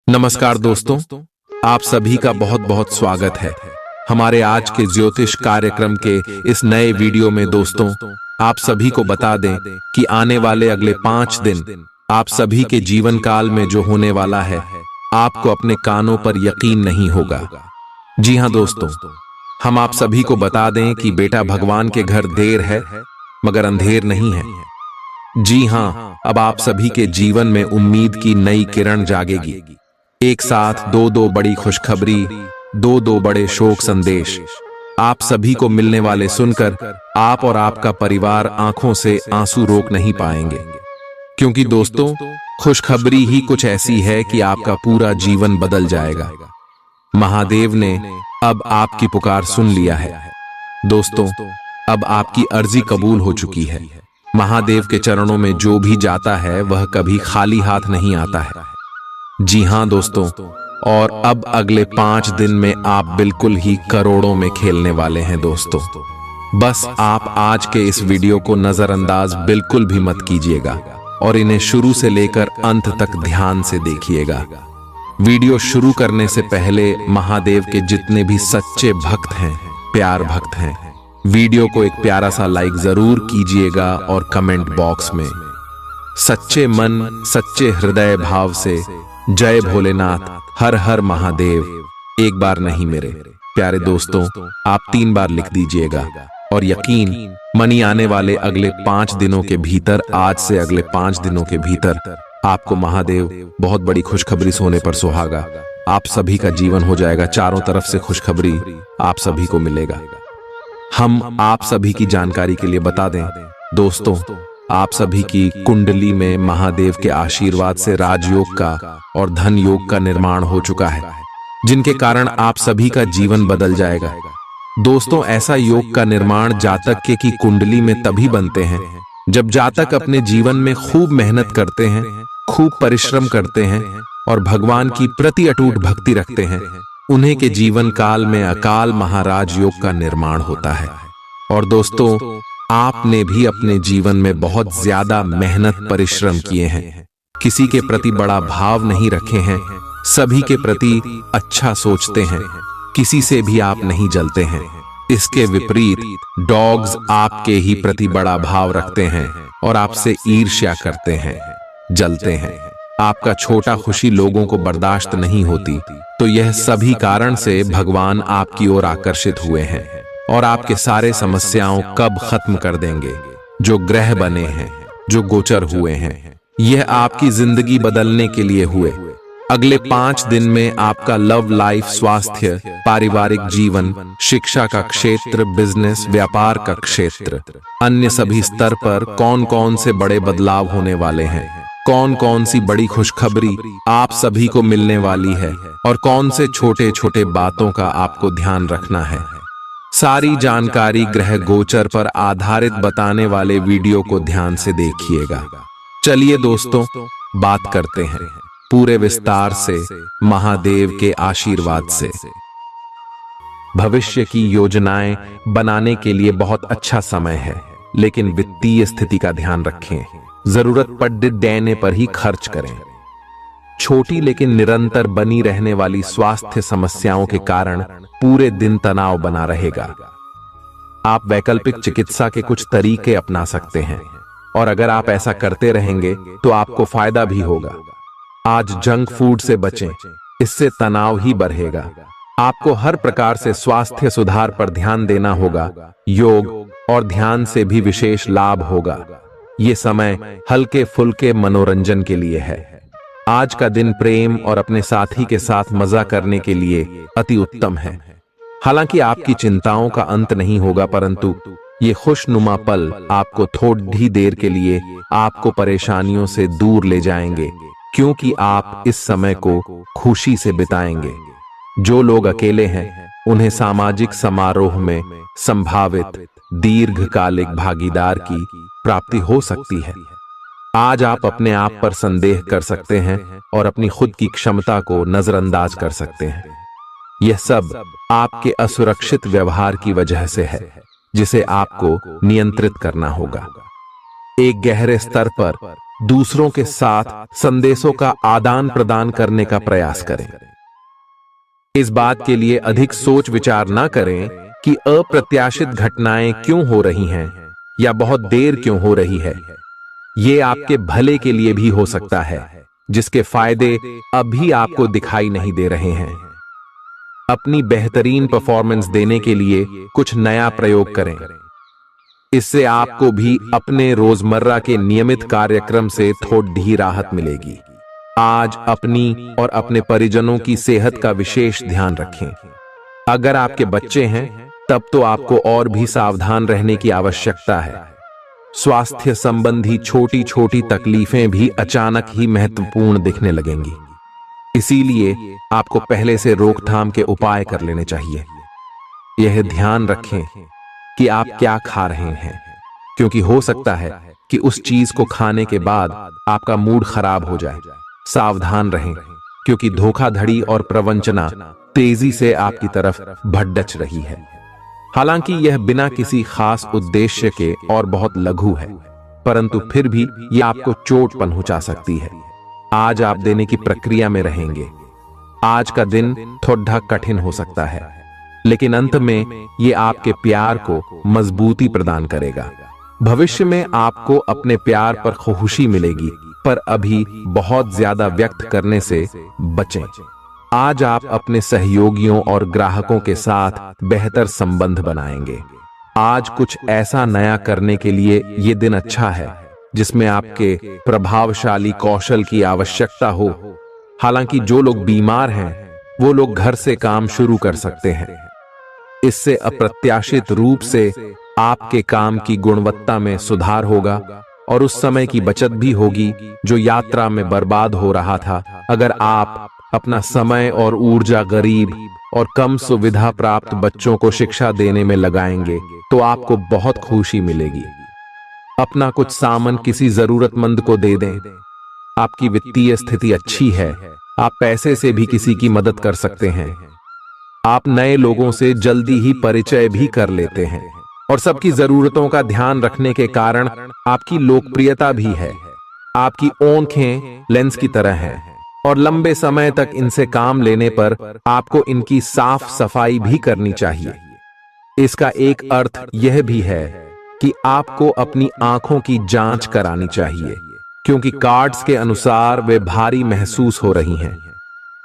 नमस्कार दोस्तों, आप सभी का बहुत बहुत स्वागत है हमारे आज के ज्योतिष कार्यक्रम के इस नए वीडियो में। दोस्तों, आप सभी को बता दें कि आने वाले अगले 5 दिन आप सभी के जीवन काल में जो होने वाला है, आपको अपने कानों पर यकीन नहीं होगा। जी हां दोस्तों, हम आप सभी को बता दें कि बेटा भगवान के घर देर है मगर अंधेर नहीं है। जी हां, अब आप सभी के जीवन में उम्मीद की नई किरण जागेगी। एक साथ दो बड़ी खुशखबरी, दो बड़े शोक संदेश आप सभी को मिलने वाले सुनकर आप और आपका परिवार आंखों से आंसू रोक नहीं पाएंगे। क्योंकि दोस्तों, खुशखबरी ही कुछ ऐसी है कि आपका पूरा जीवन बदल जाएगा। महादेव ने अब आपकी पुकार सुन लिया है। दोस्तों, अब आपकी अर्जी कबूल हो चुकी है। महादेव के चरणों में जो भी जाता है वह कभी खाली हाथ नहीं आता है। जी हां दोस्तों, और अब अगले 5 दिन में आप बिल्कुल ही करोड़ों में खेलने वाले हैं। दोस्तों, बस आप आज के इस वीडियो को नजरअंदाज बिल्कुल भी मत कीजिएगा और इन्हें शुरू से लेकर अंत तक ध्यान से देखिएगा। वीडियो शुरू करने से पहले महादेव के जितने भी सच्चे भक्त हैं, प्यार भक्त हैं, वीडियो को एक प्यारा सा लाइक जरूर कीजिएगा और कमेंट बॉक्स में सच्चे मन सच्चे हृदय भाव से जय भोलेनाथ, हर हर महादेव एक बार नहीं मेरे प्यारे दोस्तों, आप 3 बार लिख दीजिएगा। और यकीन मनी आने वाले अगले 5 दिनों के भीतर, आज से अगले 5 दिनों के भीतर आपको महादेव बहुत बड़ी खुशखबरी सोने पर सुहागा। आप सभी का जीवन हो जाएगा, चारों तरफ से खुशखबरी आप सभी को मिलेगा। हम आप सभी की जानकारी के लिए बता दें दोस्तों, आप सभी की कुंडली में महादेव के आशीर्वाद से राजयोग का और धन योग का निर्माण हो चुका है, जिनके कारण आप सभी का जीवन बदल जाएगा। दोस्तों, ऐसा योग का निर्माण जातक के की कुंडली में तभी बनते हैं जब जातक अपने जीवन में खूब मेहनत करते हैं, खूब परिश्रम करते हैं और भगवान की प्रति अटूट भक्ति रखते हैं। उन्हीं के जीवन काल में अकाल महाराज योग का निर्माण होता है। और दोस्तों, आपने भी अपने जीवन में बहुत ज्यादा मेहनत परिश्रम किए हैं, किसी के प्रति बड़ा भाव नहीं रखे हैं, सभी के प्रति अच्छा सोचते हैं, किसी से भी आप नहीं जलते हैं। इसके विपरीत डॉग्स आपके ही प्रति बड़ा भाव रखते हैं और आपसे ईर्ष्या करते हैं, जलते हैं। आपका छोटा खुशी लोगों को बर्दाश्त नहीं होती। तो यह सभी कारण से भगवान आपकी ओर आकर्षित हुए हैं और आपके सारे समस्याओं कब खत्म कर देंगे। जो ग्रह बने हैं, जो गोचर हुए हैं, यह आपकी जिंदगी बदलने के लिए हुए। अगले 5 दिन में आपका लव लाइफ, स्वास्थ्य, पारिवारिक जीवन, शिक्षा का क्षेत्र, बिजनेस, व्यापार का क्षेत्र, अन्य सभी स्तर पर कौन कौन से बड़े बदलाव होने वाले हैं, कौन कौन सी बड़ी खुशखबरी आप सभी को मिलने वाली है और कौन से छोटे छोटे बातों का आपको ध्यान रखना है। सारी जानकारी ग्रह गोचर पर आधारित बताने वाले वीडियो को ध्यान से देखिएगा। चलिए दोस्तों, बात करते हैं पूरे विस्तार से महादेव के आशीर्वाद से। भविष्य की योजनाएं बनाने के लिए बहुत अच्छा समय है, लेकिन वित्तीय स्थिति का ध्यान रखें। जरूरत पड़ने पर ही खर्च करें। छोटी लेकिन निरंतर बनी रहने वाली स्वास्थ्य समस्याओं के कारण पूरे दिन तनाव बना रहेगा। आप वैकल्पिक चिकित्सा के कुछ तरीके अपना सकते हैं और अगर आप ऐसा करते रहेंगे तो आपको फायदा भी होगा। आज जंक फूड से बचें, इससे तनाव ही बढ़ेगा। आपको हर प्रकार से स्वास्थ्य सुधार पर ध्यान देना होगा। योग और ध्यान से भी विशेष लाभ होगा। ये समय हल्के फुल्के मनोरंजन के लिए है। आज का दिन प्रेम और अपने साथी के साथ मजा करने के लिए अति उत्तम है। हालांकि आपकी चिंताओं का अंत नहीं होगा, परंतु ये खुशनुमा पल आपको थोड़ी देर के लिए आपको परेशानियों से दूर ले जाएंगे, क्योंकि आप इस समय को खुशी से बिताएंगे। जो लोग अकेले हैं, उन्हें सामाजिक समारोह में संभावित दीर्घकालिक भागीदार की प्राप्ति हो सकती है। आज आप अपने आप पर संदेह कर सकते हैं और अपनी खुद की क्षमता को नजरअंदाज कर सकते हैं। यह सब आपके असुरक्षित व्यवहार की वजह से है, जिसे आपको नियंत्रित करना होगा। एक गहरे स्तर पर दूसरों के साथ संदेशों का आदान प्रदान करने का प्रयास करें। इस बात के लिए अधिक सोच विचार ना करें कि अप्रत्याशित घटनाएं क्यों हो रही हैं या बहुत देर क्यों हो रही है। ये आपके भले के लिए भी हो सकता है, जिसके फायदे अभी आपको दिखाई नहीं दे रहे हैं। अपनी बेहतरीन परफॉर्मेंस देने के लिए कुछ नया प्रयोग करें। इससे आपको भी अपने रोजमर्रा के नियमित कार्यक्रम से थोड़ी राहत मिलेगी। आज अपनी और अपने परिजनों की सेहत का विशेष ध्यान रखें। अगर आपके बच्चे हैं तब तो आपको और भी सावधान रहने की आवश्यकता है। स्वास्थ्य संबंधी छोटी छोटी तकलीफें भी अचानक ही महत्वपूर्ण दिखने लगेंगी, इसीलिए आपको पहले से रोकथाम के उपाय कर लेने चाहिए। यह ध्यान रखें कि आप क्या खा रहे हैं, क्योंकि हो सकता है कि उस चीज को खाने के बाद आपका मूड खराब हो जाए। सावधान रहें, क्योंकि धोखाधड़ी और प्रवंचना तेजी से आपकी तरफ भड़क रही है। हालांकि यह बिना किसी खास उद्देश्य के और बहुत लघु है, परंतु फिर भी यह आपको चोट पहुंचा सकती है। आज आप देने की प्रक्रिया में रहेंगे। आज का दिन थोड़ा कठिन हो सकता है, लेकिन अंत में यह आपके प्यार को मजबूती प्रदान करेगा। भविष्य में आपको अपने प्यार पर खुशी मिलेगी, पर अभी बहुत ज्यादा व्यक्त करने से बचें। आज आप अपने सहयोगियों और ग्राहकों के साथ बेहतर संबंध बनाएंगे। आज कुछ ऐसा नया करने के लिए यह दिन अच्छा है जिसमें आपके प्रभावशाली कौशल की आवश्यकता हो। हालांकि जो लोग बीमार हैं वो लोग घर से काम शुरू कर सकते हैं। इससे अप्रत्याशित रूप से आपके काम की गुणवत्ता में सुधार होगा और उस समय की बचत भी होगी जो यात्रा में बर्बाद हो रहा था। अगर आप अपना समय और ऊर्जा गरीब और कम सुविधा प्राप्त बच्चों को शिक्षा देने में लगाएंगे तो आपको बहुत खुशी मिलेगी। अपना कुछ सामान किसी जरूरतमंद को दे दें। आपकी वित्तीय स्थिति अच्छी है, आप पैसे से भी किसी की मदद कर सकते हैं। आप नए लोगों से जल्दी ही परिचय भी कर लेते हैं और सबकी जरूरतों का ध्यान रखने के कारण आपकी लोकप्रियता भी है। आपकी आंखें लेंस की तरह हैं और लंबे समय तक इनसे काम लेने पर आपको इनकी साफ सफाई भी करनी चाहिए। इसका एक अर्थ यह भी है कि आपको अपनी आंखों की जांच करानी चाहिए, क्योंकि कार्ड्स के अनुसार वे भारी महसूस हो रही हैं।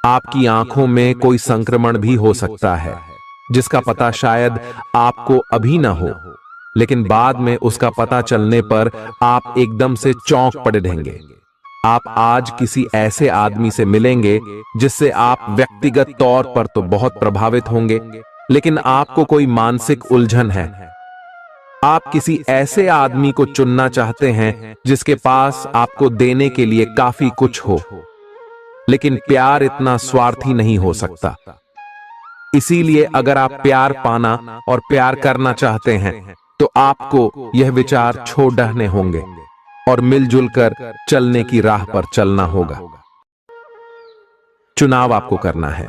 आपकी आंखों में कोई संक्रमण भी हो सकता है, जिसका पता शायद आपको अभी ना हो, लेकिन बाद में उसका पता चलने पर आप एकदम से चौंक पड़े रहेंगे। आप आज किसी ऐसे आदमी से मिलेंगे जिससे आप व्यक्तिगत तौर पर तो बहुत प्रभावित होंगे, लेकिन आपको कोई मानसिक उलझन है। आप किसी ऐसे आदमी को चुनना चाहते हैं जिसके पास आपको देने के लिए काफी कुछ हो, लेकिन प्यार इतना स्वार्थी नहीं हो सकता। इसीलिए अगर आप प्यार पाना और प्यार करना चाहते हैं तो आपको यह विचार छोड़ देने होंगे और मिलजुल कर चलने की राह पर चलना होगा। चुनाव आपको करना है।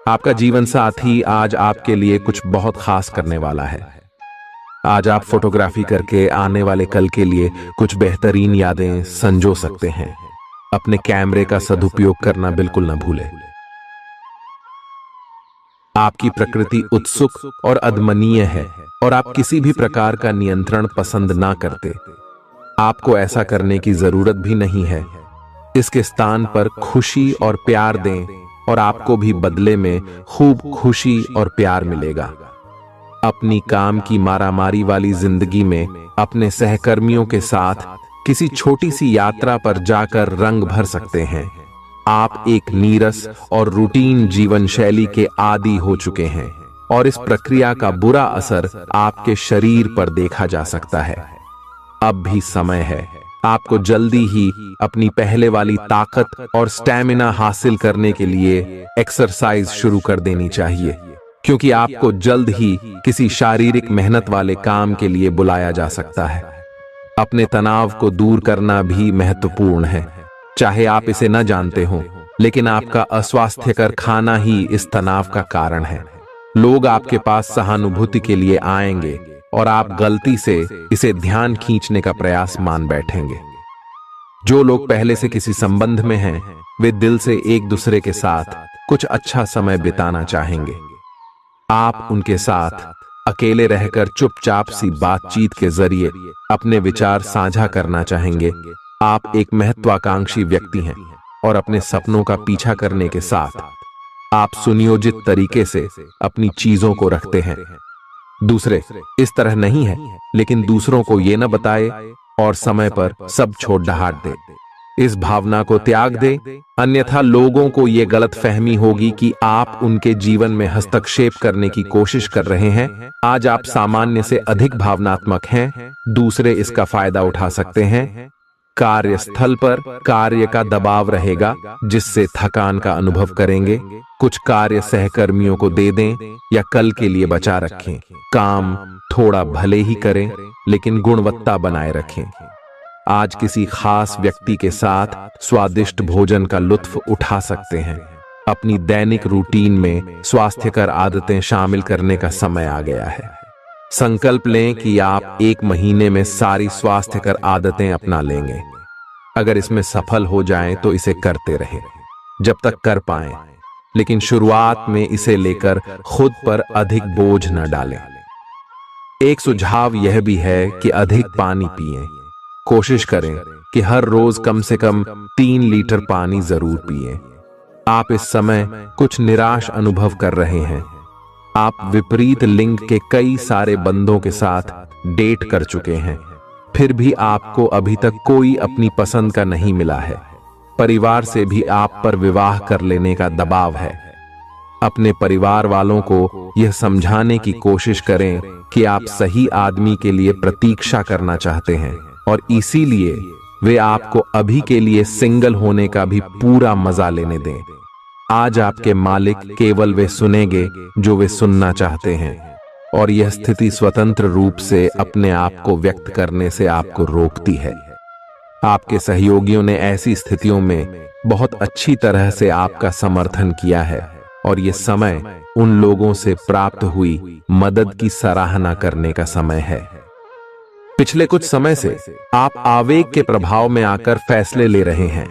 आपका जीवन साथी आज आपके लिए कुछ बहुत खास करने वाला है। आज आप फोटोग्राफी करके आने वाले कल के लिए कुछ बेहतरीन यादें संजो सकते हैं। अपने कैमरे का सदुपयोग करना बिल्कुल न भूलें। आपकी प्रकृति उत्सुक और अदमनीय है और आप किसी भी प्रकार का नियंत्रण पसंद ना करते। आपको ऐसा करने की जरूरत भी नहीं है। इसके स्थान पर खुशी और प्यार दें और आपको भी बदले में खूब खुशी और प्यार मिलेगा। अपनी काम की मारामारी वाली जिंदगी में अपने सहकर्मियों के साथ किसी छोटी सी यात्रा पर जाकर रंग भर सकते हैं। आप एक नीरस और रूटीन जीवन शैली के आदी हो चुके हैं और इस प्रक्रिया का बुरा असर आपके शरीर पर देखा जा सकता है। अब भी समय है। आपको जल्दी ही अपनी पहले वाली ताकत और स्टैमिना हासिल करने के लिए एक्सरसाइज शुरू कर देनी चाहिए, क्योंकि आपको जल्द ही किसी शारीरिक मेहनत वाले काम के लिए बुलाया जा सकता है। अपने तनाव को दूर करना भी महत्वपूर्ण है, चाहे आप इसे न जानते हो, लेकिन आपका अस्वास्थ्यकर खाना ही इस तनाव का कारण है। लोग आपके पास सहानुभूति के लिए आएंगे और आप गलती से इसे ध्यान खींचने का प्रयास मान बैठेंगे। जो लोग पहले से किसी संबंध में हैं, वे दिल से एक दूसरे के साथ कुछ अच्छा समय बिताना चाहेंगे। आप उनके साथ अकेले रहकर चुपचाप सी बातचीत के जरिए अपने विचार साझा करना चाहेंगे। आप एक महत्वाकांक्षी व्यक्ति हैं और अपने सपनों का पीछा करने के साथ आप सुनियोजित तरीके से अपनी चीजों को रखते हैं। दूसरे इस तरह नहीं है, लेकिन दूसरों को ये न बताए और समय पर सब छोड़ ढाट दे। इस भावना को त्याग दे, अन्यथा लोगों को ये गलत फहमी होगी कि आप उनके जीवन में हस्तक्षेप करने की कोशिश कर रहे हैं। आज आप सामान्य से अधिक भावनात्मक हैं, दूसरे इसका फायदा उठा सकते हैं। कार्यस्थल पर कार्य का दबाव रहेगा, जिससे थकान का अनुभव करेंगे। कुछ कार्य सहकर्मियों को दे दें या कल के लिए बचा रखें। काम थोड़ा भले ही करें, लेकिन गुणवत्ता बनाए रखें। आज किसी खास व्यक्ति के साथ स्वादिष्ट भोजन का लुत्फ उठा सकते हैं। अपनी दैनिक रूटीन में स्वास्थ्यकर आदतें शामिल करने का समय आ गया है। संकल्प लें कि आप 1 महीने में सारी स्वास्थ्यकर आदतें अपना लेंगे। अगर इसमें सफल हो जाएं तो इसे करते रहें जब तक कर पाएं, लेकिन शुरुआत में इसे लेकर खुद पर अधिक बोझ न डालें। एक सुझाव यह भी है कि अधिक पानी पिएं। कोशिश करें कि हर रोज कम से कम 3 लीटर पानी जरूर पिएं। आप इस समय कुछ निराश अनुभव कर रहे हैं। आप विपरीत लिंग के कई सारे बंदों के साथ डेट कर चुके हैं, फिर भी आपको अभी तक कोई अपनी पसंद का नहीं मिला है। परिवार से भी आप पर विवाह कर लेने का दबाव है। अपने परिवार वालों को यह समझाने की कोशिश करें कि आप सही आदमी के लिए प्रतीक्षा करना चाहते हैं और इसीलिए वे आपको अभी के लिए सिंगल होने का भी पूरा मजा लेने दें। आज आपके मालिक केवल वे सुनेंगे जो वे सुनना चाहते हैं, और यह स्थिति स्वतंत्र रूप से अपने आप को व्यक्त करने से आपको रोकती है। आपके सहयोगियों ने ऐसी स्थितियों में बहुत अच्छी तरह से आपका समर्थन किया है, और यह समय उन लोगों से प्राप्त हुई मदद की सराहना करने का समय है। पिछले कुछ समय से आप आवेग के प्रभाव में आकर फैसले ले रहे हैं,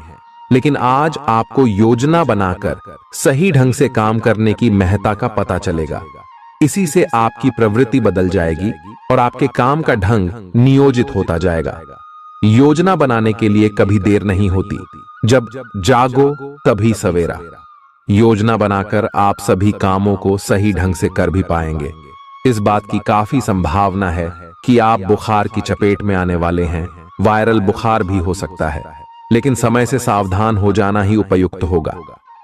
लेकिन आज आपको योजना बनाकर सही ढंग से काम करने की महत्ता का पता चलेगा। इसी से आपकी प्रवृत्ति बदल जाएगी और आपके काम का ढंग नियोजित होता जाएगा। योजना बनाने के लिए कभी देर नहीं होती, जब जागो तभी सवेरा। योजना बनाकर आप सभी कामों को सही ढंग से कर भी पाएंगे। इस बात की काफी संभावना है कि आप बुखार की चपेट में आने वाले हैं। वायरल बुखार भी हो सकता है, लेकिन समय से सावधान हो जाना ही उपयुक्त होगा।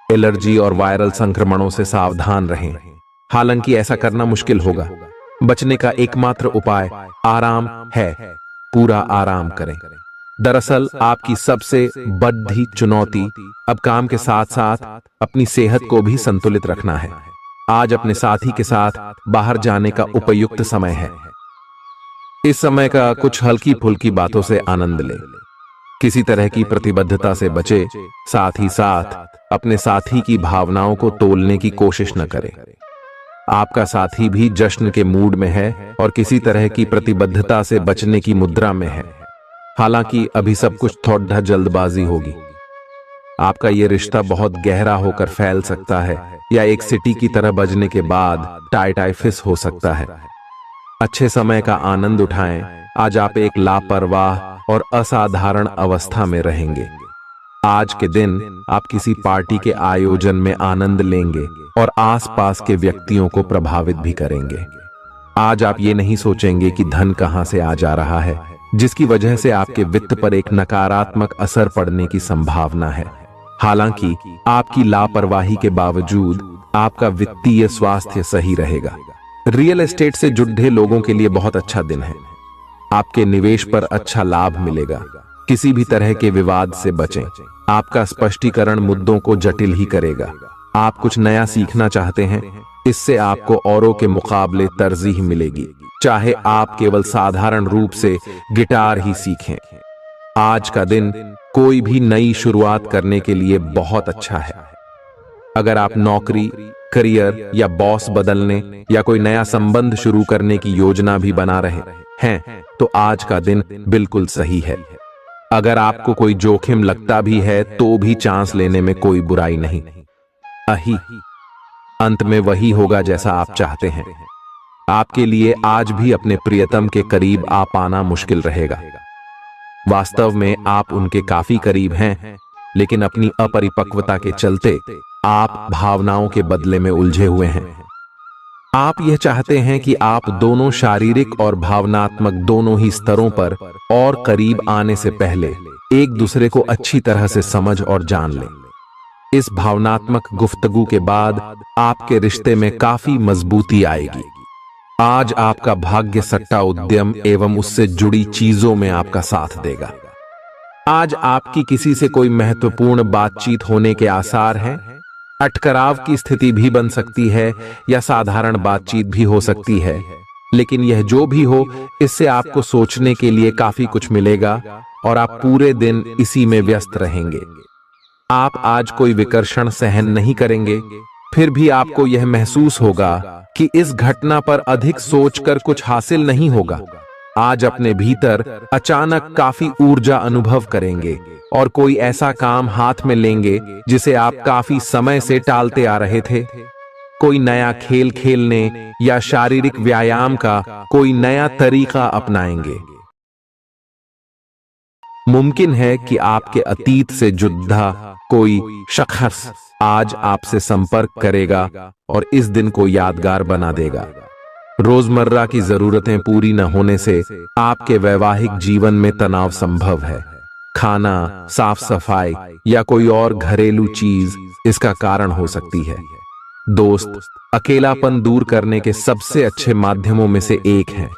एलर्जी और वायरल संक्रमणों से सावधान रहें। हालांकि ऐसा करना मुश्किल होगा। बचने का एकमात्र उपाय आराम है। पूरा आराम करें। दरअसल आपकी सबसे बड़ी चुनौती अब काम के साथ साथ अपनी सेहत को भी संतुलित रखना है। आज अपने साथी के साथ बाहर जाने का उपयुक्त समय है। इस समय का कुछ हल्की फुल्की बातों से आनंद लें। किसी तरह की प्रतिबद्धता से बचे, साथ ही साथ अपने साथी की भावनाओं को तोलने की कोशिश न करें। आपका साथी भी जश्न के मूड में है और किसी तरह की प्रतिबद्धता से बचने की मुद्रा में है। हालांकि अभी सब कुछ थोड़ा जल्दबाजी होगी। आपका यह रिश्ता बहुत गहरा होकर फैल सकता है या एक सिटी की तरह बजने के बाद टाई फिस हो सकता है। अच्छे समय का आनंद उठाएं। आज आप एक लापरवाह और असाधारण अवस्था में रहेंगे। आज के दिन आप किसी पार्टी के आयोजन में आनंद लेंगे और आसपास के व्यक्तियों को प्रभावित भी करेंगे। आज आप ये नहीं सोचेंगे कि धन कहां से आ जा रहा है, जिसकी वजह से आपके वित्त पर एक नकारात्मक असर पड़ने की संभावना है। हालांकि आपकी लापरवाही के बावजूद आपका वित्तीय स्वास्थ्य सही रहेगा। रियल एस्टेट से जुड़े लोगों के लिए बहुत अच्छा दिन है। आपके निवेश पर अच्छा लाभ मिलेगा। किसी भी तरह के विवाद से बचें। आपका स्पष्टीकरण मुद्दों को जटिल ही करेगा। आप कुछ नया सीखना चाहते हैं, इससे आपको औरों के मुकाबले तरजीह मिलेगी, चाहे आप केवल साधारण रूप से गिटार ही सीखें। आज का दिन कोई भी नई शुरुआत करने के लिए बहुत अच्छा है। अगर आप नौकरी, करियर या बॉस बदलने या कोई नया संबंध शुरू करने की योजना भी बना रहे हैं, तो आज का दिन बिल्कुल सही है। अगर आपको कोई जोखिम लगता भी है तो भी चांस लेने में कोई बुराई नहीं। अही अंत में वही होगा जैसा आप चाहते हैं। आपके लिए आज भी अपने प्रियतम के करीब आ पाना मुश्किल रहेगा। वास्तव में आप उनके काफी करीब हैं, लेकिन अपनी अपरिपक्वता के चलते आप भावनाओं के बदले में उलझे हुए हैं। आप यह चाहते हैं कि आप दोनों शारीरिक और भावनात्मक दोनों ही स्तरों पर और करीब आने से पहले एक दूसरे को अच्छी तरह से समझ और जान लें। इस भावनात्मक गुफ्तगू के बाद आपके रिश्ते में काफी मजबूती आएगी। आज आपका भाग्य सट्टा उद्यम एवं उससे जुड़ी चीजों में आपका साथ देगा। आज आपकी किसी से कोई महत्वपूर्ण बातचीत होने के आसार हैं। अटकराव की स्थिति भी बन सकती है या साधारण बातचीत भी हो सकती है, लेकिन यह जो भी हो, इससे आपको सोचने के लिए काफी कुछ मिलेगा और आप पूरे दिन इसी में व्यस्त रहेंगे। आप आज कोई विकर्षण सहन नहीं करेंगे, फिर भी आपको यह महसूस होगा कि इस घटना पर अधिक सोचकर कुछ हासिल नहीं होगा। आज अपने भीतर अचानक काफी ऊर्जा अनुभव करेंगे और कोई ऐसा काम हाथ में लेंगे जिसे आप काफी समय से टालते आ रहे थे। कोई नया खेल खेलने या शारीरिक व्यायाम का कोई नया तरीका अपनाएंगे। मुमकिन है कि आपके अतीत से जुड़ा कोई शख्स आज आपसे संपर्क करेगा और इस दिन को यादगार बना देगा। रोजमर्रा की जरूरतें पूरी न होने से आपके वैवाहिक जीवन में तनाव संभव है। खाना, साफ सफाई या कोई और घरेलू चीज इसका कारण हो सकती है। दोस्त अकेलापन दूर करने के सबसे अच्छे माध्यमों में से एक है।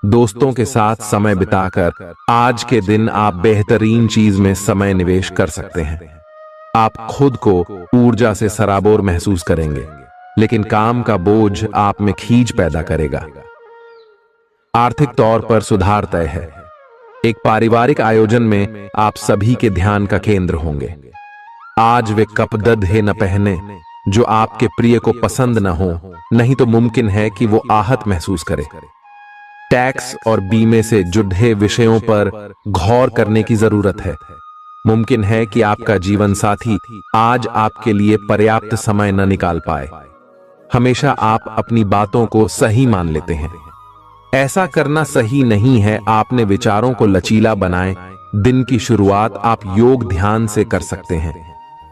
दोस्तों के साथ समय बिताकर आज के दिन आप बेहतरीन चीज में समय निवेश कर सकते हैं। आप खुद को ऊर्जा से सराबोर महसूस करेंगे, लेकिन काम का बोझ आप में खींच पैदा करेगा। आर्थिक तौर पर सुधार तय है। एक पारिवारिक आयोजन में आप सभी के ध्यान का केंद्र होंगे। आज वे कपड़े न पहने जो आपके प्रिय को पसंद न हो, नहीं तो मुमकिन है कि वो आहत महसूस करे। टैक्स और बीमे से जुड़े विषयों पर गौर करने की जरूरत है। मुमकिन है कि आपका जीवन साथी आज आपके लिए पर्याप्त समय न निकाल पाए। हमेशा आप अपनी बातों को सही मान लेते हैं। ऐसा करना सही नहीं है। आपने विचारों को लचीला बनाएं। दिन की शुरुआत आप योग ध्यान से कर सकते हैं।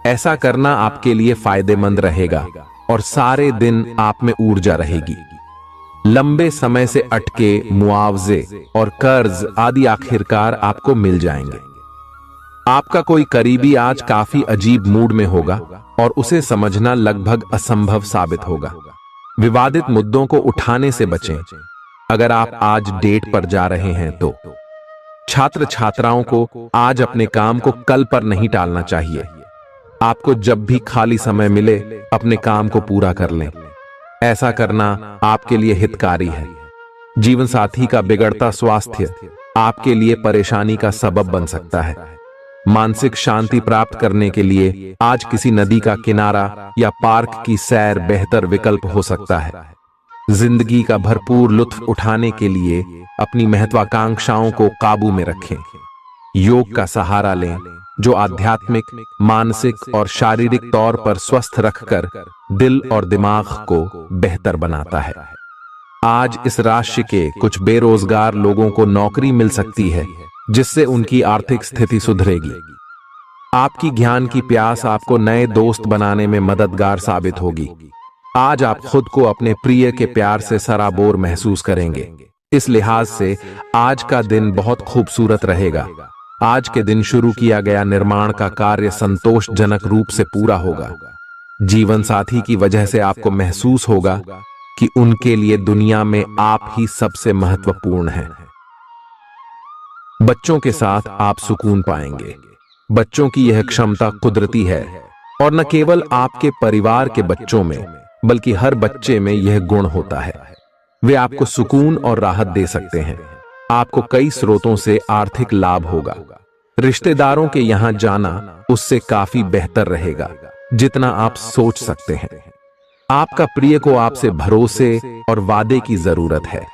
ऐसा करना आपके लिए फायदेमंद रहेगा और सारे दिन आप में ऊर्जा रहेगी। लंबे समय से अटके मुआवजे और कर्ज आदि आखिरकार आपको मिल जाएंगे। आपका कोई करीबी आज काफी अजीब मूड में होगा और उसे समझना लगभग असंभव साबित होगा। विवादित मुद्दों को उठाने से बचें। अगर आप आज डेट पर जा रहे हैं तो छात्र छात्राओं को आज अपने काम को कल पर नहीं टालना चाहिए। आपको जब भी खाली समय मिले अपने काम को पूरा कर लें। ऐसा करना आपके लिए हितकारी है। जीवन साथी का बिगड़ता स्वास्थ्य आपके लिए परेशानी का सबब बन सकता है। मानसिक शांति प्राप्त करने के लिए आज किसी नदी का किनारा या पार्क की सैर बेहतर विकल्प हो सकता है। जिंदगी का भरपूर लुत्फ उठाने के लिए अपनी महत्वाकांक्षाओं को काबू में रखें। योग का सहारा लें, जो आध्यात्मिक, मानसिक और शारीरिक तौर पर स्वस्थ रखकर दिल और दिमाग को बेहतर बनाता है। आज इस राशि के कुछ बेरोजगार लोगों को नौकरी मिल सकती है, जिससे उनकी आर्थिक स्थिति सुधरेगी। आपकी ज्ञान की प्यास आपको नए दोस्त बनाने में मददगार साबित होगी। आज आप खुद को अपने प्रिय के प्यार से सराबोर महसूस करेंगे। इस लिहाज से आज का दिन बहुत खूबसूरत रहेगा। आज के दिन शुरू किया गया निर्माण का कार्य संतोषजनक रूप से पूरा होगा। जीवन साथी की वजह से आपको महसूस होगा कि उनके लिए दुनिया में आप ही सबसे महत्वपूर्ण हैं। बच्चों के साथ आप सुकून पाएंगे। बच्चों की यह क्षमता कुदरती है और न केवल आपके परिवार के बच्चों में बल्कि हर बच्चे में यह गुण होता है। वे आपको सुकून और राहत दे सकते हैं। आपको कई स्रोतों से आर्थिक लाभ होगा। रिश्तेदारों के यहां जाना उससे काफी बेहतर रहेगा जितना आप सोच सकते हैं। आपका प्रिय को आपसे भरोसे और वादे की जरूरत है।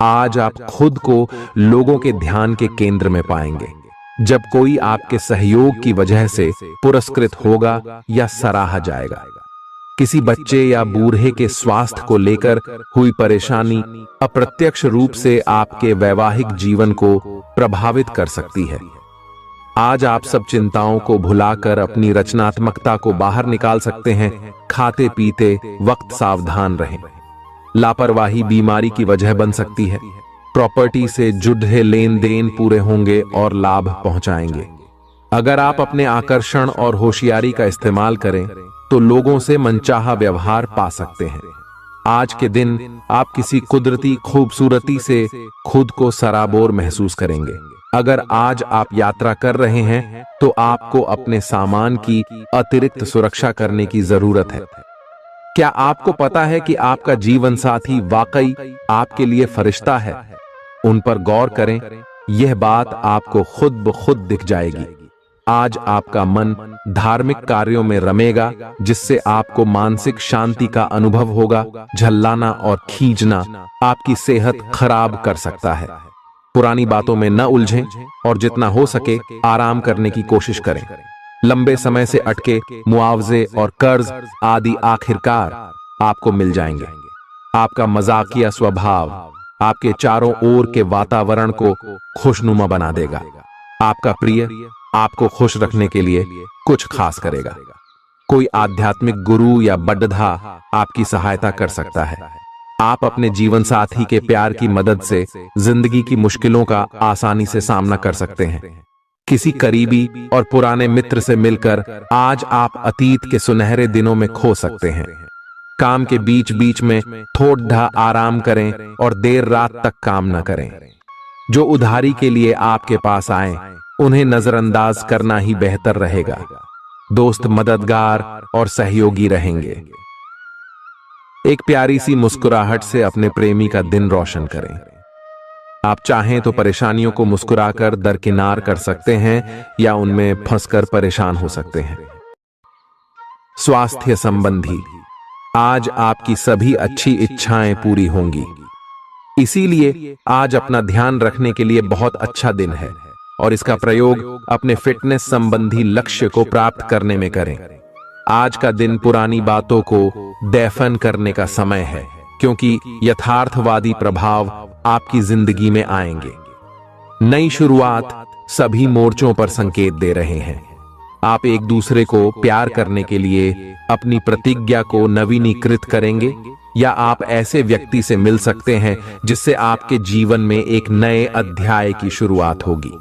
आज आप खुद को लोगों के ध्यान के केंद्र में पाएंगे। जब कोई आपके सहयोग की वजह से पुरस्कृत होगा या सराहा जाएगा। किसी बच्चे या बूढ़े के स्वास्थ्य को लेकर हुई परेशानी अप्रत्यक्ष रूप से आपके वैवाहिक जीवन को प्रभावित कर सकती है। आज आप सब चिंताओं को भुलाकर अपनी रचनात्मकता को बाहर निकाल सकते हैं। खाते पीते वक्त सावधान रहें। लापरवाही बीमारी की वजह बन सकती है। प्रॉपर्टी से जुड़े लेन देन पूरे होंगे और लाभ पहुंचाएंगे। अगर आप अपने आकर्षण और होशियारी का इस्तेमाल करें तो लोगों से मनचाहा व्यवहार पा सकते हैं। आज के दिन आप किसी कुदरती खूबसूरती से खुद को सराबोर महसूस करेंगे। अगर आज आप यात्रा कर रहे हैं तो आपको अपने सामान की अतिरिक्त सुरक्षा करने की जरूरत है। क्या आपको पता है कि आपका जीवन साथी वाकई आपके लिए फरिश्ता है? उन पर गौर करें, यह बात आपको खुद ब खुद दिख जाएगी। आज आपका मन धार्मिक कार्यों में रमेगा, जिससे आपको मानसिक शांति का अनुभव होगा। झल्लाना और खींचना आपकी सेहत खराब कर सकता है। पुरानी बातों में न उलझें और जितना हो सके आराम करने की कोशिश करें। लंबे समय से अटके मुआवजे और कर्ज आदि आखिरकार आपको मिल जाएंगे। आपका मजाकिया स्वभाव आपके चारों ओर के वातावरण को खुशनुमा बना देगा। आपका प्रिय आपको खुश रखने के लिए कुछ खास करेगा। कोई आध्यात्मिक गुरु या बड्ढा आपकी सहायता कर सकता है। आप अपने जीवन साथी के प्यार की मदद से जिंदगी की मुश्किलों का आसानी से सामना कर सकते हैं। किसी करीबी और पुराने मित्र से मिलकर आज आप अतीत के सुनहरे दिनों में खो सकते हैं। काम के बीच बीच में थोड़ा आराम करें और देर रात तक काम न करें। जो उधारी के लिए आपके पास आए उन्हें नजरअंदाज करना ही बेहतर रहेगा। दोस्त मददगार और सहयोगी रहेंगे। एक प्यारी सी मुस्कुराहट से अपने प्रेमी का दिन रोशन करें। आप चाहें तो परेशानियों को मुस्कुराकर दरकिनार कर सकते हैं या उनमें फंसकर परेशान हो सकते हैं। स्वास्थ्य संबंधी आज आपकी सभी अच्छी इच्छाएं पूरी होंगी। इसीलिए आज अपना ध्यान रखने के लिए बहुत अच्छा दिन है और इसका प्रयोग अपने फिटनेस संबंधी लक्ष्य को प्राप्त करने में करें। आज का दिन पुरानी बातों को दफन करने का समय है, क्योंकि यथार्थवादी प्रभाव आपकी जिंदगी में आएंगे। नई शुरुआत सभी मोर्चों पर संकेत दे रहे हैं। आप एक दूसरे को प्यार करने के लिए अपनी प्रतिज्ञा को नवीनीकृत करेंगे या आप ऐसे व्यक्ति से मिल सकते हैं जिससे आपके जीवन में एक नए अध्याय की शुरुआत होगी।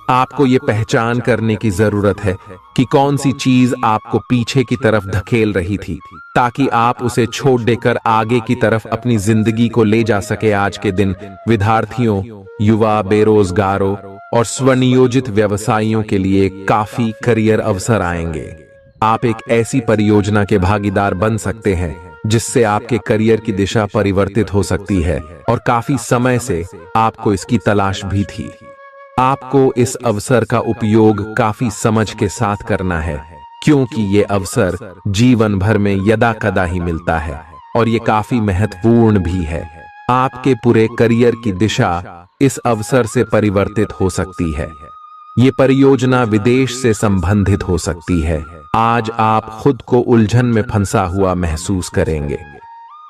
आपको ये पहचान करने की जरूरत है कि कौन सी चीज आपको पीछे की तरफ धकेल रही थी, ताकि आप उसे छोड़ देकर आगे की तरफ अपनी जिंदगी को ले जा सके। आज के दिन विद्यार्थियों, युवा, बेरोजगारों और स्वनियोजित व्यवसायियों के लिए काफी करियर अवसर आएंगे। आप एक ऐसी परियोजना के भागीदार बन सकते हैं जिससे आपके करियर की दिशा परिवर्तित हो सकती है और काफी समय से आपको इसकी तलाश भी थी। आपको इस अवसर का उपयोग काफी समझ के साथ करना है, क्योंकि ये अवसर जीवन भर में यदा कदा ही मिलता है और ये काफी महत्वपूर्ण भी है। आपके पूरे करियर की दिशा इस अवसर से परिवर्तित हो सकती है। ये परियोजना विदेश से संबंधित हो सकती है। आज आप खुद को उलझन में फंसा हुआ महसूस करेंगे।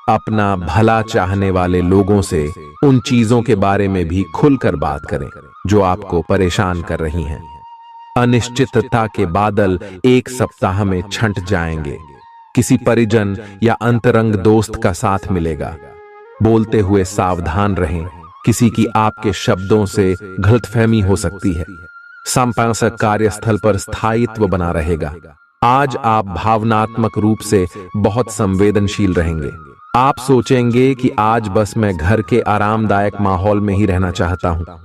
अपना भला चाहने वाले लोगों से उन चीजों के बारे में भी खुलकर बात करें जो आपको परेशान कर रही हैं। अनिश्चितता के बादल एक सप्ताह में छंट जाएंगे। किसी परिजन या अंतरंग दोस्त का साथ मिलेगा। बोलते हुए सावधान रहें, किसी की आपके शब्दों से गलतफहमी हो सकती है। संपादक कार्यस्थल पर स्थायित्व बना रहेगा। आज आप भावनात्मक रूप से बहुत संवेदनशील रहेंगे। आप सोचेंगे कि आज बस मैं घर के आरामदायक माहौल में ही रहना चाहता हूं।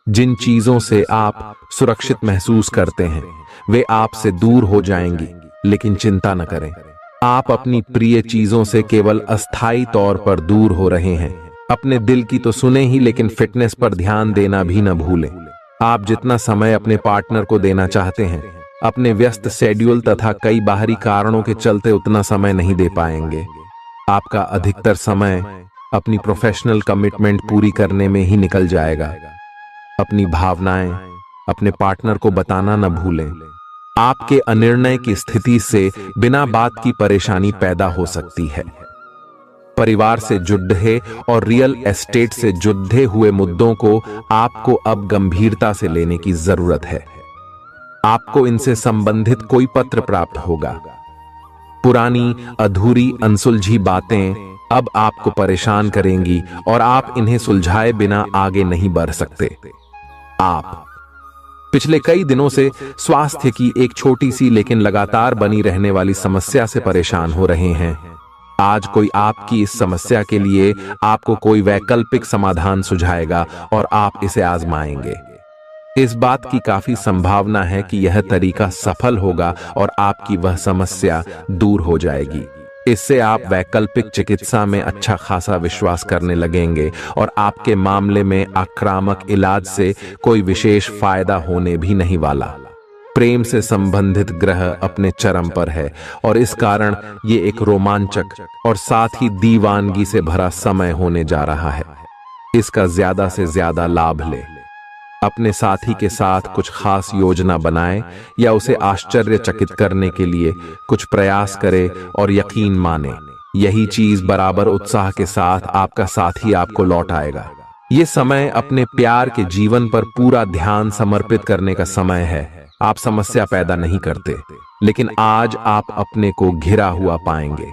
जिन चीजों से आप सुरक्षित महसूस करते हैं वे आपसे दूर हो जाएंगी, लेकिन चिंता न करें। आप अपनी प्रिय चीजों से केवल अस्थायी तौर पर दूर हो रहे हैं। अपने दिल की तो सुने ही, लेकिन फिटनेस पर ध्यान देना भी न भूलें। आप जितना समय अपने पार्टनर को देना चाहते हैं, अपने व्यस्त शेड्यूल तथा कई बाहरी कारणों के चलते उतना समय नहीं दे पाएंगे। आपका अधिकतर समय अपनी प्रोफेशनल कमिटमेंट पूरी करने में ही निकल जाएगा। अपनी भावनाएं, अपने पार्टनर को बताना न भूलें। आपके अनिर्णय की स्थिति से बिना बात की परेशानी पैदा हो सकती है। परिवार से जुड़े और रियल एस्टेट से जुड़े हुए मुद्दों को आपको अब गंभीरता से लेने की जरूरत है। आपको इनसे संबंधित कोई पत्र प्राप्त होगा। पुरानी अधूरी अनसुलझी बातें अब आपको परेशान करेंगी और आप इन्हें सुलझाए बिना आगे नहीं बढ़ सकते। आप पिछले कई दिनों से स्वास्थ्य की एक छोटी सी लेकिन लगातार बनी रहने वाली समस्या से परेशान हो रहे हैं। आज कोई आपकी इस समस्या के लिए आपको कोई वैकल्पिक समाधान सुझाएगा और आप इसे आजमाएंगे। इस बात की काफी संभावना है कि यह तरीका सफल होगा और आपकी वह समस्या दूर हो जाएगी। इससे आप वैकल्पिक चिकित्सा में अच्छा खासा विश्वास करने लगेंगे और आपके मामले में आक्रामक इलाज से कोई विशेष फायदा होने भी नहीं वाला। प्रेम से संबंधित ग्रह अपने चरम पर है और इस कारण ये एक रोमांचक और साथ ही दीवानगी से भरा समय होने जा रहा है। इसका ज्यादा से ज्यादा लाभ ले। अपने साथी के साथ कुछ खास योजना बनाएं या उसे आश्चर्यचकित करने के लिए कुछ प्रयास करें और यकीन माने यही चीज बराबर उत्साह के साथ आपका साथी आपको लौट आएगा। ये समय अपने प्यार के जीवन पर पूरा ध्यान समर्पित करने का समय है। आप समस्या पैदा नहीं करते, लेकिन आज आप अपने को घिरा हुआ पाएंगे।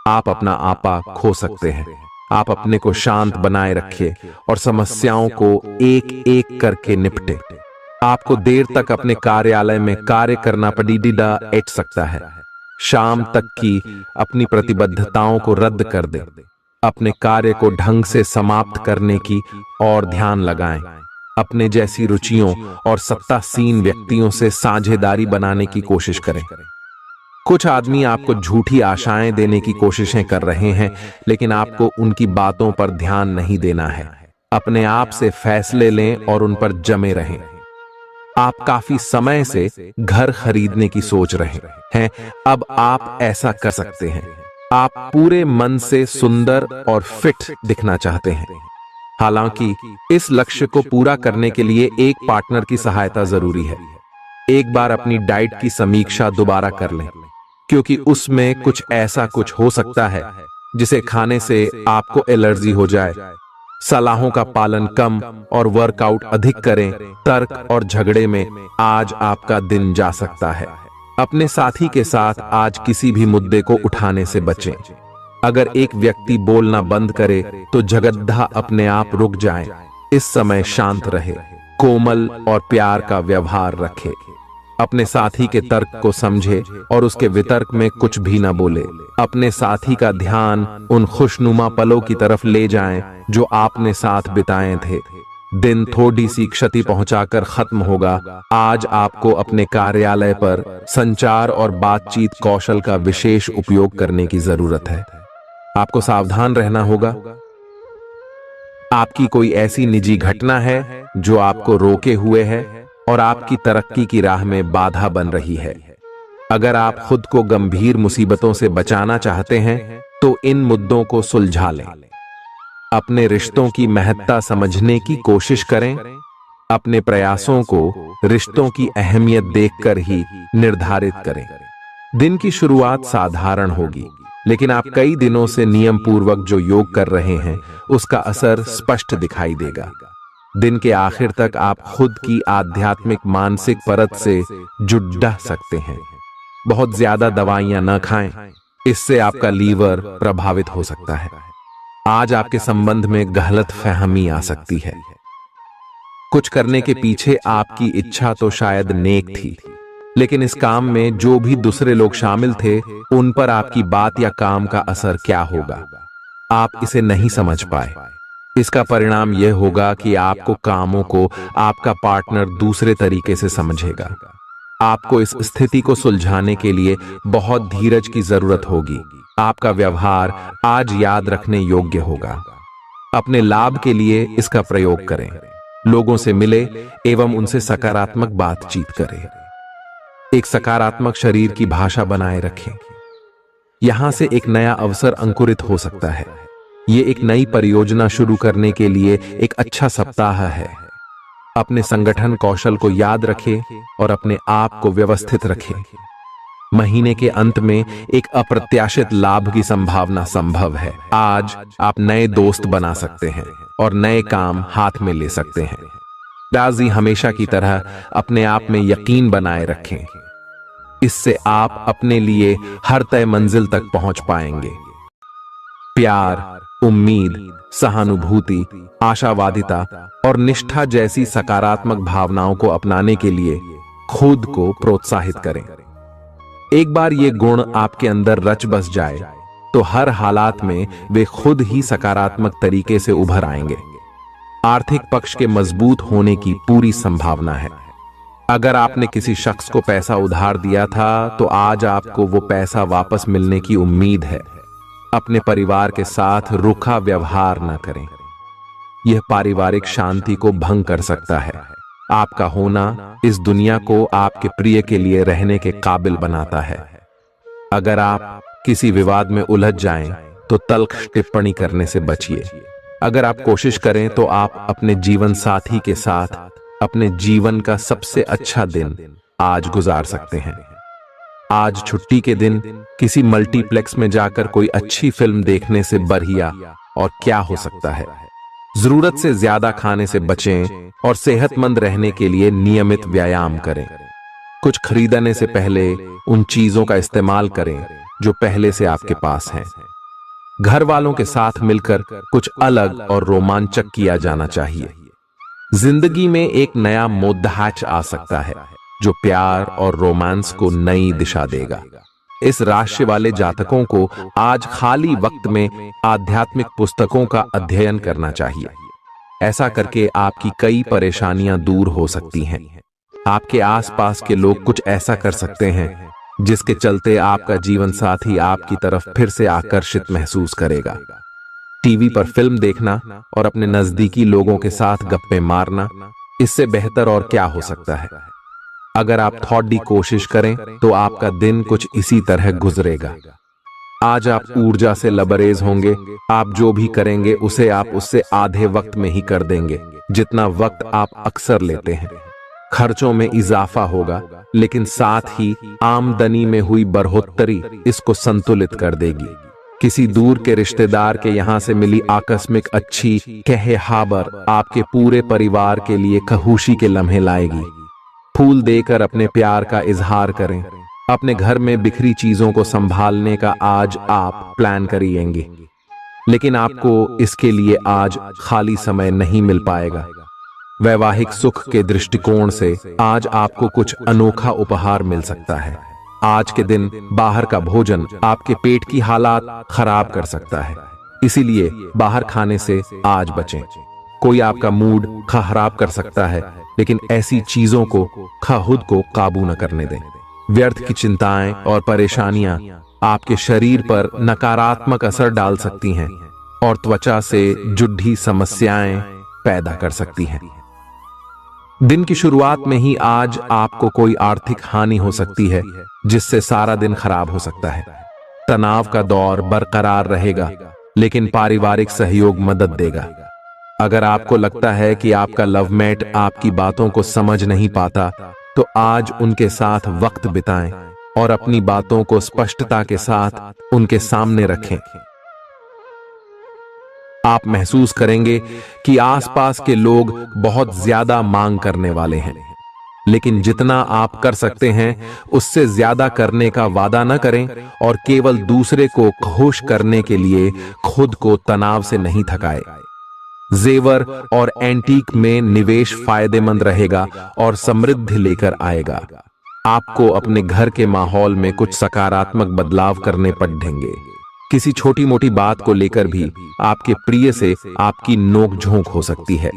आप अपना आपा खो सकते हैं। आप अपने को शांत बनाए रखिए और समस्याओं को एक एक करके निपटे। आपको देर तक अपने कार्यालय में कार्य करना पड़ सकता है। शाम तक की अपनी प्रतिबद्धताओं को रद्द कर दे। अपने कार्य को ढंग से समाप्त करने की और ध्यान लगाएं। अपने जैसी रुचियों और सत्तासीन व्यक्तियों से साझेदारी बनाने की कोशिश करें। कुछ आदमी आपको झूठी आशाएं देने की कोशिशें कर रहे हैं, लेकिन आपको उनकी बातों पर ध्यान नहीं देना है। अपने आप से फैसले लें और उन पर जमे रहें। आप काफी समय से घर खरीदने की सोच रहे हैं। अब आप ऐसा कर सकते हैं। आप पूरे मन से सुंदर और फिट दिखना चाहते हैं। हालांकि इस लक्ष्य को पूरा करने के लिए एक पार्टनर की सहायता जरूरी है। एक बार अपनी डाइट की समीक्षा दोबारा कर लें, क्योंकि उसमें कुछ हो सकता है जिसे खाने से आपको एलर्जी हो जाए। सलाहों का पालन कम और वर्कआउट अधिक करें। तर्क और झगड़े में आज आपका दिन जा सकता है। अपने साथी के साथ आज किसी भी मुद्दे को उठाने से बचें। अगर एक व्यक्ति बोलना बंद करे तो जगद्धा अपने आप रुक जाए। इस समय शांत रहे, कोमल और प्यार का व्यवहार रखे। अपने साथी के तर्क को समझे और उसके वितर्क में कुछ भी न बोले। अपने साथी का ध्यान उन खुशनुमा पलों की तरफ ले जाएं जो आपने साथ बिताए थे। दिन थोड़ी सी क्षति पहुंचाकर खत्म होगा। आज आपको अपने कार्यालय पर संचार और बातचीत कौशल का विशेष उपयोग करने की जरूरत है। आपको सावधान रहना होगा। आपकी कोई ऐसी निजी घटना है जो आपको रोके हुए है और आपकी तरक्की की राह में बाधा बन रही है। अगर आप खुद को गंभीर मुसीबतों से बचाना चाहते हैं तो इन मुद्दों को सुलझा लें। अपने रिश्तों की महत्ता समझने की कोशिश करें। अपने प्रयासों को रिश्तों की अहमियत देखकर ही निर्धारित करें। दिन की शुरुआत साधारण होगी, लेकिन आप कई दिनों से नियम पूर्वक जो योग कर रहे हैं उसका असर स्पष्ट दिखाई देगा। दिन के आखिर तक आप खुद की आध्यात्मिक मानसिक परत से जुड़ सकते हैं। बहुत ज्यादा दवाइयां न खाएं, इससे आपका लीवर प्रभावित हो सकता है। आज आपके संबंध में गलतफहमी आ सकती है। कुछ करने के पीछे आपकी इच्छा तो शायद नेक थी, लेकिन इस काम में जो भी दूसरे लोग शामिल थे उन पर आपकी बात या काम का असर क्या होगा, आप इसे नहीं समझ पाए। इसका परिणाम यह होगा कि आपको कामों को आपका पार्टनर दूसरे तरीके से समझेगा। आपको इस स्थिति को सुलझाने के लिए बहुत धीरज की जरूरत होगी। आपका व्यवहार आज याद रखने योग्य होगा। अपने लाभ के लिए इसका प्रयोग करें। लोगों से मिले एवं उनसे सकारात्मक बातचीत करें। एक सकारात्मक शरीर की भाषा बनाए रखें। यहां से एक नया अवसर अंकुरित हो सकता है। ये एक नई परियोजना शुरू करने के लिए एक अच्छा सप्ताह है। अपने संगठन कौशल को याद रखें और अपने आप को व्यवस्थित रखें। महीने के अंत में एक अप्रत्याशित लाभ की संभावना संभव है। आज आप नए दोस्त बना सकते हैं और नए काम हाथ में ले सकते हैं। राजी हमेशा की तरह अपने आप में यकीन बनाए रखें। इससे आप अपने लिए हर तय मंजिल तक पहुंच पाएंगे। प्यार, उम्मीद, सहानुभूति, आशावादिता और निष्ठा जैसी सकारात्मक भावनाओं को अपनाने के लिए खुद को प्रोत्साहित करें। एक बार ये गुण आपके अंदर रच बस जाए तो हर हालात में वे खुद ही सकारात्मक तरीके से उभर आएंगे। आर्थिक पक्ष के मजबूत होने की पूरी संभावना है। अगर आपने किसी शख्स को पैसा उधार दिया था तो आज आपको वो पैसा वापस मिलने की उम्मीद है। अपने परिवार के साथ रूखा व्यवहार न करें, यह पारिवारिक शांति को भंग कर सकता है। आपका होना इस दुनिया को आपके प्रिय के लिए रहने के काबिल बनाता है। अगर आप किसी विवाद में उलझ जाएं तो तल्ख टिप्पणी करने से बचिए। अगर आप कोशिश करें तो आप अपने जीवन साथी के साथ अपने जीवन का सबसे अच्छा दिन आज गुजार सकते हैं। आज छुट्टी के दिन किसी मल्टीप्लेक्स में जाकर कोई अच्छी फिल्म देखने से बढ़िया और क्या हो सकता है। जरूरत से ज्यादा खाने से बचें और सेहतमंद रहने के लिए नियमित व्यायाम करें। कुछ खरीदने से पहले उन चीजों का इस्तेमाल करें जो पहले से आपके पास हैं। घर वालों के साथ मिलकर कुछ अलग और रोमांचक किया जाना चाहिए। जिंदगी में एक नया मोद्दाच आ सकता है जो प्यार और रोमांस को नई दिशा देगा। इस राशि वाले जातकों को आज खाली वक्त में आध्यात्मिक पुस्तकों का अध्ययन करना चाहिए। ऐसा करके आपकी कई परेशानियां दूर हो सकती हैं। आपके आसपास के लोग कुछ ऐसा कर सकते हैं जिसके चलते आपका जीवन साथी आपकी तरफ फिर से आकर्षित महसूस करेगा। टीवी पर फिल्म देखना और अपने नजदीकी लोगों के साथ गप्पे मारना, इससे बेहतर और क्या हो सकता है। अगर आप थोड़ी कोशिश करें तो आपका दिन कुछ इसी तरह गुजरेगा। आज आप ऊर्जा से लबरेज होंगे। आप जो भी करेंगे उसे आप उससे आधे वक्त में ही कर देंगे जितना वक्त आप अक्सर लेते हैं। खर्चों में इजाफा होगा, लेकिन साथ ही आमदनी में हुई बढ़ोतरी इसको संतुलित कर देगी। किसी दूर के रिश्तेदार के यहां से मिली आकस्मिक अच्छी खबर आपके पूरे परिवार के लिए खुशी के लम्हे लाएगी। फूल देकर अपने प्यार का इजहार करें। अपने घर में बिखरी चीजों को संभालने का आज आप प्लान करिएंगे, लेकिन आपको इसके लिए आज खाली समय नहीं मिल पाएगा। वैवाहिक सुख के दृष्टिकोण से आज आपको कुछ अनोखा उपहार मिल सकता है। आज के दिन बाहर का भोजन आपके पेट की हालात खराब कर सकता है, इसीलिए बाहर खाने से आज बचें। कोई आपका मूड खराब कर सकता है, लेकिन ऐसी चीजों को खुद को काबू न करने दें। व्यर्थ की चिंताएं और परेशानियां आपके शरीर पर नकारात्मक असर डाल सकती हैं और त्वचा से जुड़ी समस्याएं पैदा कर सकती हैं। दिन की शुरुआत में ही आज आपको कोई आर्थिक हानि हो सकती है जिससे सारा दिन खराब हो सकता है। तनाव का दौर बरकरार रहेगा, लेकिन पारिवारिक सहयोग मदद देगा। अगर आपको लगता है कि आपका लवमेट आपकी बातों को समझ नहीं पाता, तो आज उनके साथ वक्त बिताएं और अपनी बातों को स्पष्टता के साथ उनके सामने रखें। आप महसूस करेंगे कि आसपास के लोग बहुत ज्यादा मांग करने वाले हैं, लेकिन जितना आप कर सकते हैं उससे ज्यादा करने का वादा न करें और केवल दूसरे को खुश करने के लिए खुद को तनाव से नहीं थकाएं। जेवर और एंटीक में निवेश फायदेमंद रहेगा और समृद्धि लेकर आएगा। आपको अपने घर के माहौल में कुछ सकारात्मक बदलाव करने पड़ेंगे। किसी छोटी मोटी बात को लेकर भी आपके प्रिय से आपकी नोक झोंक हो सकती है।